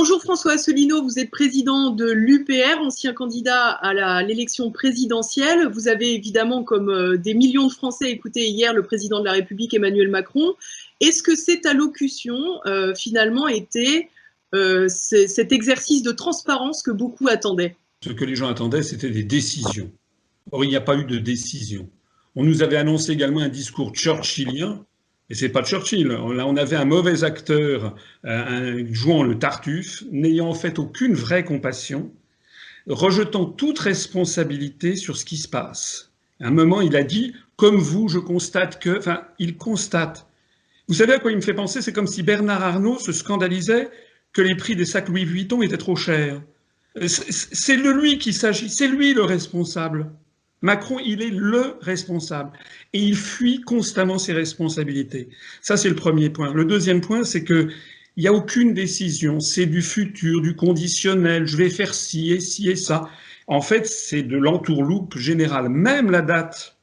Bonjour François Asselineau, vous êtes président de l'UPR, ancien candidat à l'élection présidentielle. Vous avez évidemment, comme des millions de Français, écouté hier le président de la République Emmanuel Macron. Est-ce que cette allocution, finalement, était cet exercice de transparence que beaucoup attendaient? Ce que les gens attendaient, c'était des décisions. Or, il n'y a pas eu de décision. On nous avait annoncé également un discours churchillien, et c'est pas Churchill. Là, on avait un mauvais acteur jouant le Tartuffe, n'ayant en fait aucune vraie compassion, rejetant toute responsabilité sur ce qui se passe. À un moment, il a dit « Comme vous, je constate que… » Enfin, il constate. Vous savez à quoi il me fait penser? C'est comme si Bernard Arnault se scandalisait que les prix des sacs Louis Vuitton étaient trop chers. C'est de lui qu'il s'agit, c'est lui le responsable. Macron, il est le responsable. Et il fuit constamment ses responsabilités. Ça, c'est le premier point. Le deuxième point, c'est que il n'y a aucune décision. C'est du futur, du conditionnel. Je vais faire ci et ça. En fait, c'est de l'entourloupe générale. Même la date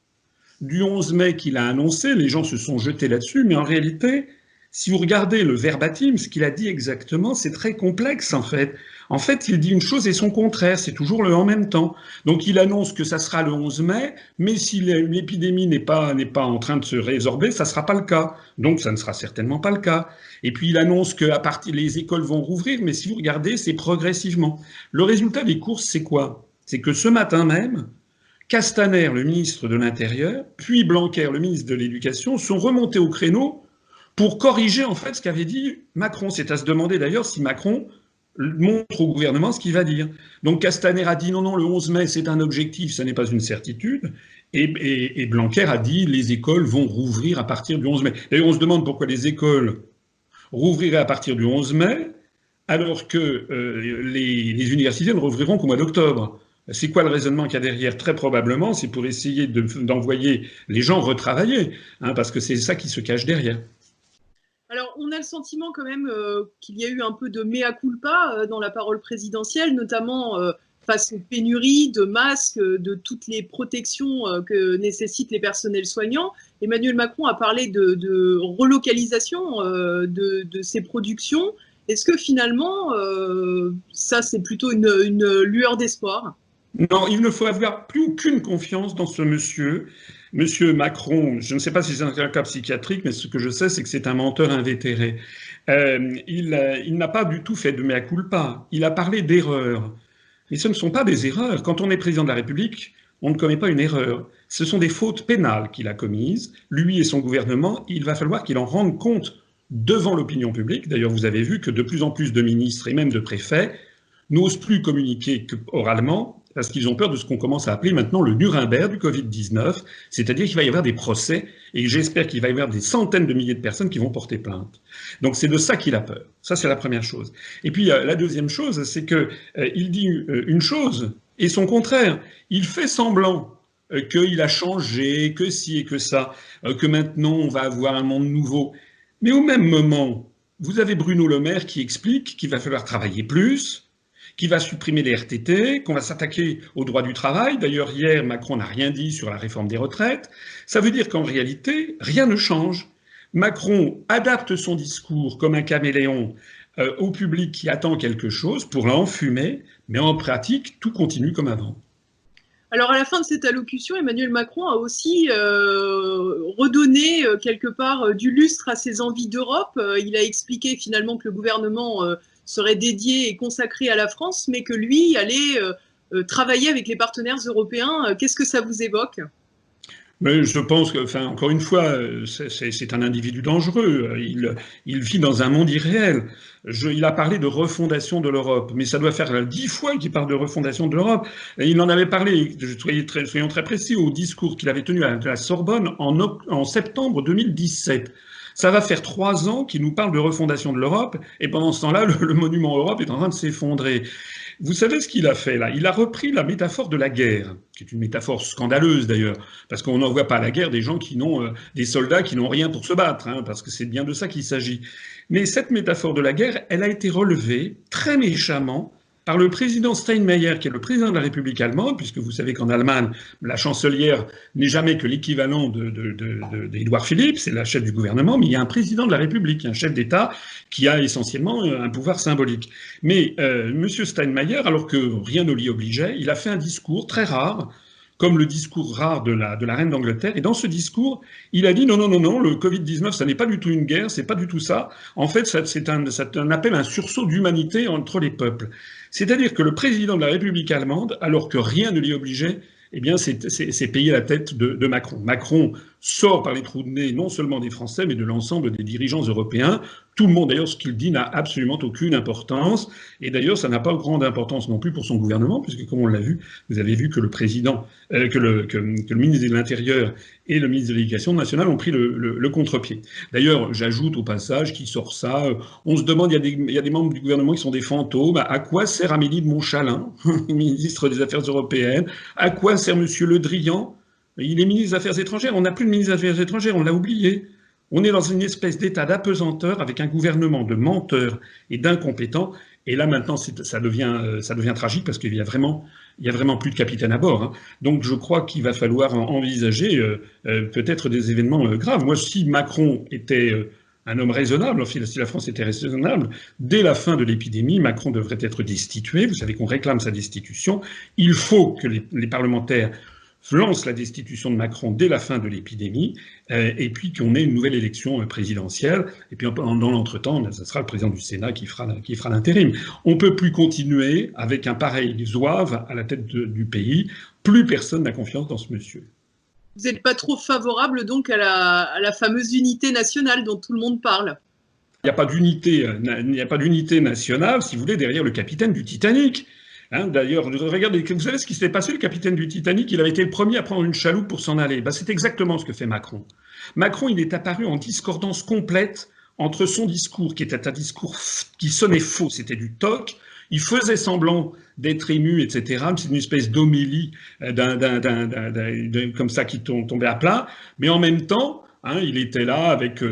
du 11 mai qu'il a annoncé, les gens se sont jetés là-dessus, mais en réalité, si vous regardez le verbatim, ce qu'il a dit exactement, c'est très complexe en fait. En fait, il dit une chose et son contraire, c'est toujours le en même temps. Donc il annonce que ça sera le 11 mai, mais si l'épidémie n'est pas en train de se résorber, ça ne sera pas le cas. Donc ça ne sera certainement pas le cas. Et puis il annonce que les écoles vont rouvrir, mais si vous regardez, c'est progressivement. Le résultat des courses, c'est quoi? C'est que ce matin même, Castaner, le ministre de l'Intérieur, puis Blanquer, le ministre de l'Éducation, sont remontés au créneau pour corriger en fait ce qu'avait dit Macron. C'est à se demander d'ailleurs si Macron montre au gouvernement ce qu'il va dire. Donc Castaner a dit non, le 11 mai c'est un objectif, ça n'est pas une certitude. Et Blanquer a dit les écoles vont rouvrir à partir du 11 mai. D'ailleurs on se demande pourquoi les écoles rouvriraient à partir du 11 mai alors que les universités ne rouvriront qu'au mois d'octobre. C'est quoi le raisonnement qu'il y a derrière? Très probablement, c'est pour essayer d'envoyer les gens retravailler, parce que c'est ça qui se cache derrière. Alors, on a le sentiment quand même qu'il y a eu un peu de mea culpa dans la parole présidentielle, notamment face aux pénuries de masques, de toutes les protections que nécessitent les personnels soignants. Emmanuel Macron a parlé de relocalisation de ces productions. Est-ce que finalement, ça, c'est plutôt une lueur d'espoir? Non, il ne faut avoir plus aucune confiance dans ce monsieur. Monsieur Macron, je ne sais pas si c'est un cas psychiatrique, mais ce que je sais, c'est que c'est un menteur invétéré. Il n'a pas du tout fait de mea culpa. Il a parlé d'erreurs. Mais ce ne sont pas des erreurs. Quand on est président de la République, on ne commet pas une erreur. Ce sont des fautes pénales qu'il a commises. Lui et son gouvernement, il va falloir qu'il en rende compte devant l'opinion publique. D'ailleurs, vous avez vu que de plus en plus de ministres et même de préfets n'osent plus communiquer oralement, parce qu'ils ont peur de ce qu'on commence à appeler maintenant le Nuremberg du Covid-19, c'est-à-dire qu'il va y avoir des procès, et j'espère qu'il va y avoir des centaines de milliers de personnes qui vont porter plainte. Donc c'est de ça qu'il a peur. Ça, c'est la première chose. Et puis la deuxième chose, c'est qu'il dit une chose, et son contraire. Il fait semblant qu'il a changé, que ci et que ça, que maintenant on va avoir un monde nouveau. Mais au même moment, vous avez Bruno Le Maire qui explique qu'il va falloir travailler plus, qui va supprimer les RTT, qu'on va s'attaquer au droit du travail. D'ailleurs, hier, Macron n'a rien dit sur la réforme des retraites. Ça veut dire qu'en réalité, rien ne change. Macron adapte son discours comme un caméléon au public qui attend quelque chose pour l'enfumer, mais en pratique, tout continue comme avant. Alors, à la fin de cette allocution, Emmanuel Macron a aussi redonné quelque part du lustre à ses envies d'Europe. Il a expliqué finalement que le gouvernement serait dédié et consacré à la France, mais que lui allait travailler avec les partenaires européens. Qu'est-ce que ça vous évoque ? Mais je pense que, enfin, encore une fois, c'est un individu dangereux. Il vit dans un monde irréel. Il a parlé de refondation de l'Europe, mais ça doit faire 10 fois qu'il parle de refondation de l'Europe. Et il en avait parlé, soyons très précis, au discours qu'il avait tenu à la Sorbonne en septembre 2017. Ça va faire 3 ans qu'il nous parle de refondation de l'Europe, et pendant ce temps-là, le monument Europe est en train de s'effondrer. Vous savez ce qu'il a fait là? Il a repris la métaphore de la guerre, qui est une métaphore scandaleuse d'ailleurs, parce qu'on n'envoie pas à la guerre des gens qui n'ont, des soldats qui n'ont rien pour se battre, parce que c'est bien de ça qu'il s'agit. Mais cette métaphore de la guerre, elle a été relevée très méchamment par le président Steinmeier, qui est le président de la République allemande, puisque vous savez qu'en Allemagne, la chancelière n'est jamais que l'équivalent d'Édouard Philippe, c'est la chef du gouvernement, mais il y a un président de la République, un chef d'État qui a essentiellement un pouvoir symbolique. Mais M. Steinmeier, alors que rien ne l'y obligeait, il a fait un discours très rare, comme le discours rare de la reine d'Angleterre. Et dans ce discours, il a dit non, le Covid-19, ça n'est pas du tout une guerre, c'est pas du tout ça. En fait, c'est un appel à un sursaut d'humanité entre les peuples. C'est-à-dire que le président de la République allemande, alors que rien ne l'y obligeait, eh bien, c'est payer la tête de Macron. Macron sort par les trous de nez non seulement des Français, mais de l'ensemble des dirigeants européens. Tout le monde, d'ailleurs, ce qu'il dit n'a absolument aucune importance. Et d'ailleurs, ça n'a pas grande importance non plus pour son gouvernement, puisque comme on l'a vu, vous avez vu que le président, que le ministre de l'Intérieur et le ministre de l'Éducation nationale ont pris le contre-pied. D'ailleurs, j'ajoute au passage qui sort ça, on se demande, il y a des membres du gouvernement qui sont des fantômes. À quoi sert Amélie de Montchalin, ministre des Affaires européennes? À quoi sert Monsieur Le Drian? Il est ministre des Affaires étrangères. On n'a plus de ministre des Affaires étrangères, on l'a oublié. On est dans une espèce d'état d'apesanteur avec un gouvernement de menteurs et d'incompétents. Et là, maintenant, ça devient tragique parce qu'il y a vraiment plus de capitaine à bord. Hein. Donc, je crois qu'il va falloir envisager peut-être des événements graves. Moi, si Macron était un homme raisonnable, si la France était raisonnable, dès la fin de l'épidémie, Macron devrait être destitué. Vous savez qu'on réclame sa destitution. Il faut que les parlementaires lance la destitution de Macron dès la fin de l'épidémie, et puis qu'on ait une nouvelle élection présidentielle, et puis dans l'entretemps, ce sera le président du Sénat qui fera l'intérim. On ne peut plus continuer avec un pareil zouave à la tête du pays. Plus personne n'a confiance dans ce monsieur. Vous n'êtes pas trop favorable donc à la fameuse unité nationale dont tout le monde parle? Il n'y a pas d'unité nationale, si vous voulez, derrière le capitaine du Titanic. Hein, d'ailleurs, regardez, vous savez ce qui s'est passé, le capitaine du Titanic, il avait été le premier à prendre une chaloupe pour s'en aller. C'est exactement ce que fait Macron. Macron, il est apparu en discordance complète entre son discours, qui était un discours qui sonnait faux, c'était du toc, il faisait semblant d'être ému, etc. C'est une espèce d'homélie comme ça qui tombait à plat, mais en même temps, hein, il était là avec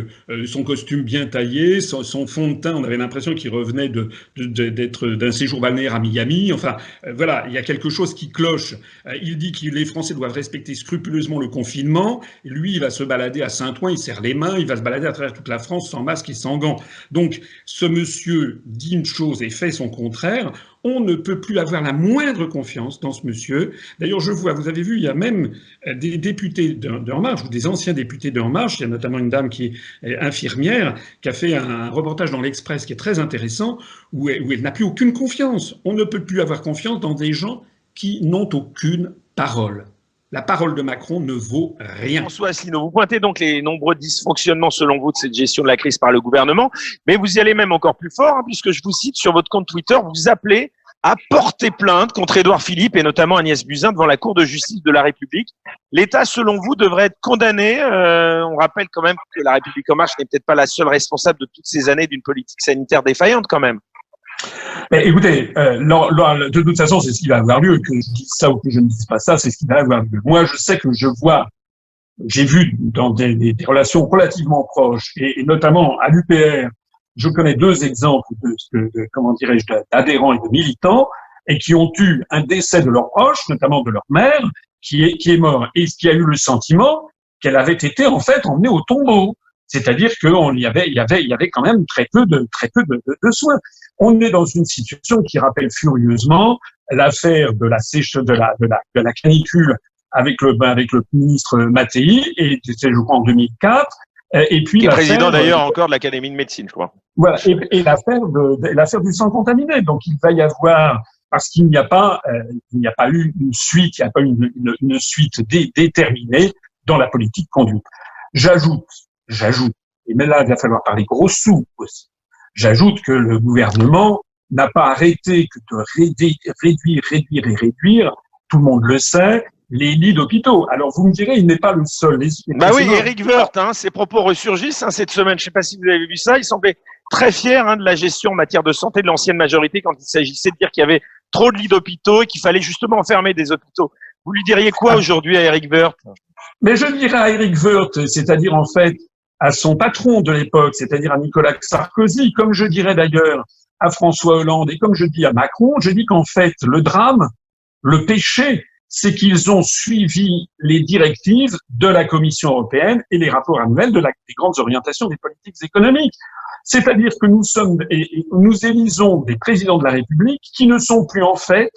son costume bien taillé, son fond de teint. On avait l'impression qu'il revenait d'être d'un séjour balnéaire à Miami. Enfin, voilà, il y a quelque chose qui cloche. Il dit que les Français doivent respecter scrupuleusement le confinement. Lui, il va se balader à Saint-Ouen, il serre les mains, il va se balader à travers toute la France sans masque et sans gants. Donc, ce monsieur dit une chose et fait son contraire. On ne peut plus avoir la moindre confiance dans ce monsieur. D'ailleurs, je vois, vous avez vu, il y a même des députés d'En Marche, ou des anciens députés d'En Marche, il y a notamment une dame qui est infirmière, qui a fait un reportage dans l'Express qui est très intéressant, où elle n'a plus aucune confiance. On ne peut plus avoir confiance dans des gens qui n'ont aucune parole. La parole de Macron ne vaut rien. François Asselineau, vous pointez donc les nombreux dysfonctionnements selon vous de cette gestion de la crise par le gouvernement, mais vous y allez même encore plus fort, hein, puisque je vous cite sur votre compte Twitter, vous appelez à porter plainte contre Édouard Philippe et notamment Agnès Buzyn devant la Cour de justice de la République. L'État, selon vous, devrait être condamné. On rappelle quand même que la République En Marche n'est peut-être pas la seule responsable de toutes ces années d'une politique sanitaire défaillante quand même. Mais écoutez, de toute façon, c'est ce qui va avoir lieu. Que je dise ça ou que je ne dise pas ça, c'est ce qui va avoir lieu. Moi, je sais que j'ai vu dans des relations relativement proches, et notamment à l'UPR, je connais deux exemples d'adhérents et de militants, et qui ont eu un décès de leur proche, notamment de leur mère, qui est mort, et qui a eu le sentiment qu'elle avait été en fait emmenée au tombeau. C'est-à-dire qu'il y avait quand même très peu de soins. On est dans une situation qui rappelle furieusement l'affaire de la canicule avec le ministre Mattei, et c'était, je crois, en 2004. Et puis, qui est président d'ailleurs encore de l'Académie de médecine, je crois. Voilà. Et l'affaire du sang contaminé. Donc, il va y avoir, parce qu'il n'y a pas eu une suite, il n'y a pas eu une suite déterminée dans la politique conduite. J'ajoute, et mais là, il va falloir parler gros sous aussi. J'ajoute que le gouvernement n'a pas arrêté que de réduire, tout le monde le sait, les lits d'hôpitaux. Alors, vous me direz, il n'est pas le seul. Bah oui, Éric Woerth, ses propos ressurgissent cette semaine. Je ne sais pas si vous avez vu ça. Il semblait très fier de la gestion en matière de santé de l'ancienne majorité quand il s'agissait de dire qu'il y avait trop de lits d'hôpitaux et qu'il fallait justement fermer des hôpitaux. Vous lui diriez quoi aujourd'hui à Éric Woerth? Mais je dirais à Éric Woerth, c'est-à-dire en fait à son patron de l'époque, c'est-à-dire à Nicolas Sarkozy, comme je dirais d'ailleurs à François Hollande et comme je dis à Macron, je dis qu'en fait, le drame, le péché, c'est qu'ils ont suivi les directives de la Commission européenne et les rapports annuels des grandes orientations des politiques économiques. C'est-à-dire que nous élisons des présidents de la République qui ne sont plus en fait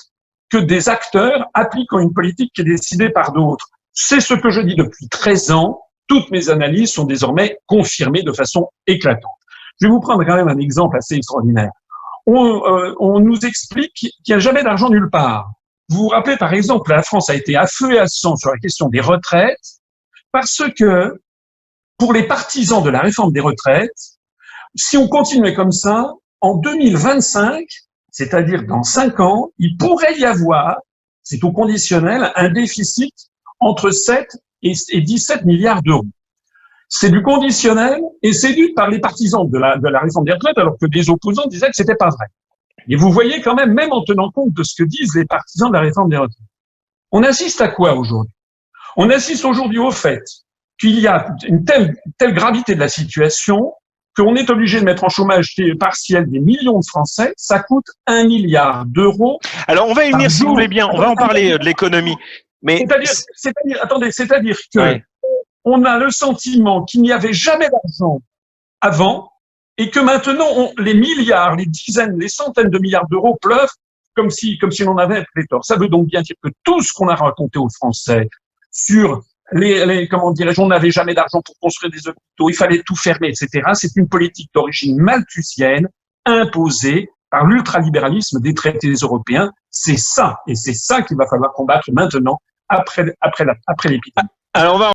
que des acteurs appliquant une politique qui est décidée par d'autres. C'est ce que je dis depuis 13 ans. Toutes mes analyses sont désormais confirmées de façon éclatante. Je vais vous prendre quand même un exemple assez extraordinaire. On nous explique qu'il n'y a jamais d'argent nulle part. Vous vous rappelez, par exemple, la France a été à feu et à sang sur la question des retraites parce que, pour les partisans de la réforme des retraites, si on continuait comme ça, en 2025, c'est-à-dire dans 5 ans, il pourrait y avoir, c'est au conditionnel, un déficit entre 7 et 17 milliards d'euros. C'est du conditionnel et c'est dû par les partisans de la réforme des retraites, alors que les opposants disaient que c'était pas vrai. Et vous voyez quand même en tenant compte de ce que disent les partisans de la réforme des retraites. On assiste à quoi aujourd'hui? On assiste aujourd'hui au fait qu'il y a une telle gravité de la situation qu'on est obligé de mettre en chômage partiel des millions de Français. Ça coûte 1 milliard d'euros. Alors, on va y venir si vous voulez bien. On va en parler de l'économie. Mais c'est-à-dire que ouais. On a le sentiment qu'il n'y avait jamais d'argent avant et que maintenant, les milliards, les dizaines, les centaines de milliards d'euros pleuvent comme si on en avait un pléthore. Ça veut donc bien dire que tout ce qu'on a raconté aux Français sur comment dirais-je, on n'avait jamais d'argent pour construire des hôpitaux, il fallait tout fermer, etc. C'est une politique d'origine malthusienne imposée par l'ultralibéralisme des traités européens. C'est ça, et c'est ça qu'il va falloir combattre maintenant après l'épidémie. Alors on va